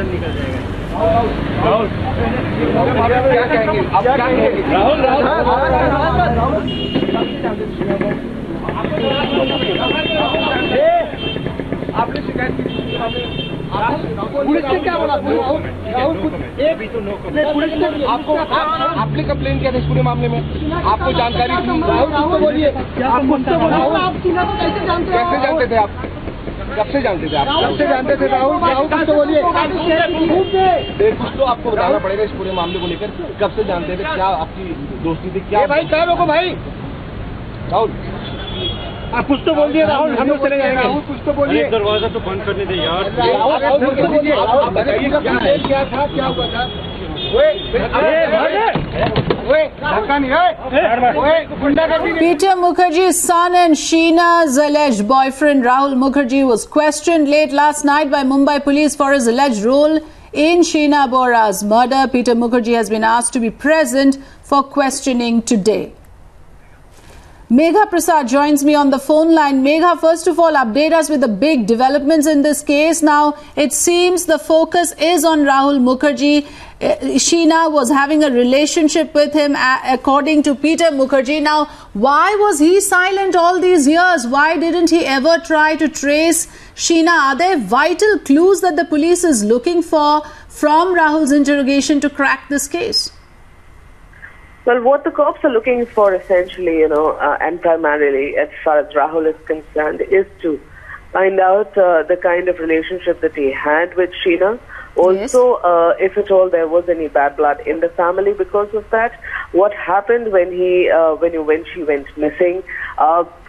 तुरंत निकल जाएगा। राहुल क्या कहेंगे आप? क्या कहेंगे? राहुल आपने शिकायत की पुलिस ने क्या बोला? राहुल पुलिस ने आपको आपने कंप्लेन किया था इस पूरे मामले में? आपको जानकारी थी? राहुल बोलिए, आप कैसे जानते थे? आप कब से जानते थे? आप कब से जानते थे? राहुल कुछ तो बोलिए, कुछ तो आपको बताना पड़ेगा इस पूरे मामले को लेकर। कब से जानते थे? क्या आपकी दोस्ती थी? क्या भाई क्या रोको भाई? राहुल आप कुछ तो बोलिए। राहुल हम लोग चले जाएंगे। राहुल कुछ तो बोलिए। दरवाजा तो बंद करने दे यार। आप बताइए क्या था, क्या हुआ था? Peter Mukherjee's son and Sheena's alleged boyfriend Rahul Mukherjee was questioned late last night by Mumbai police for his alleged role in Sheena Bora's murder. Peter Mukherjee has been asked to be present for questioning today. Megha Prasad joins me on the phone line. Megha, first of all, update us with the big developments in this case. Now, it seems the focus is on Rahul Mukherjee. Sheena was having a relationship with him, according to Peter Mukherjee. Now, why was he silent all these years? Why didn't he ever try to trace Sheena? Are there vital clues that the police is looking for from Rahul's interrogation to crack this case? Well, what the cops are looking for essentially, and primarily as far as Rahul is concerned, is to find out the kind of relationship that he had with Sheena. Also, if at all there was any bad blood in the family because of that. What happened when she went missing,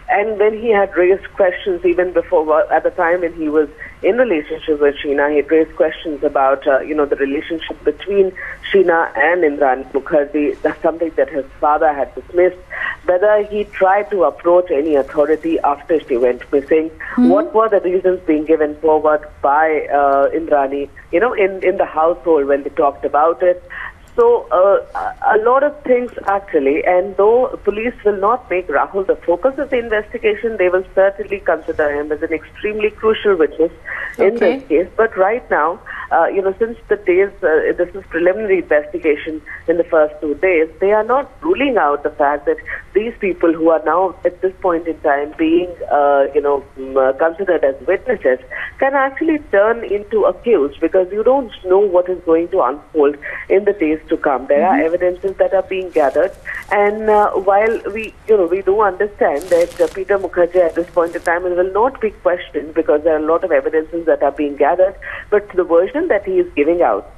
and when he had raised questions even before, at the time when he was in relationship with Sheena, he had raised questions about, the relationship between Sheena and Indrani Mukherjee. That's something that his father had dismissed. Whether he tried to approach any authority after she went missing, what were the reasons being given forward by Indrani, in the household when they talked about it. So, a lot of things actually, and though police will not make Rahul the focus of the investigation, they will certainly consider him as an extremely crucial witness in this case. But right now, since the days, this is preliminary investigation in the first 2 days, they are not ruling out the fact that these people who are now at this point in time being, considered as witnesses can actually turn into accused, because you don't know what is going to unfold in the days to come. There are evidences that are being gathered, and while we do understand that Peter Mukherjee at this point in time will not be questioned because there are a lot of evidences that are being gathered, but the version that he is giving out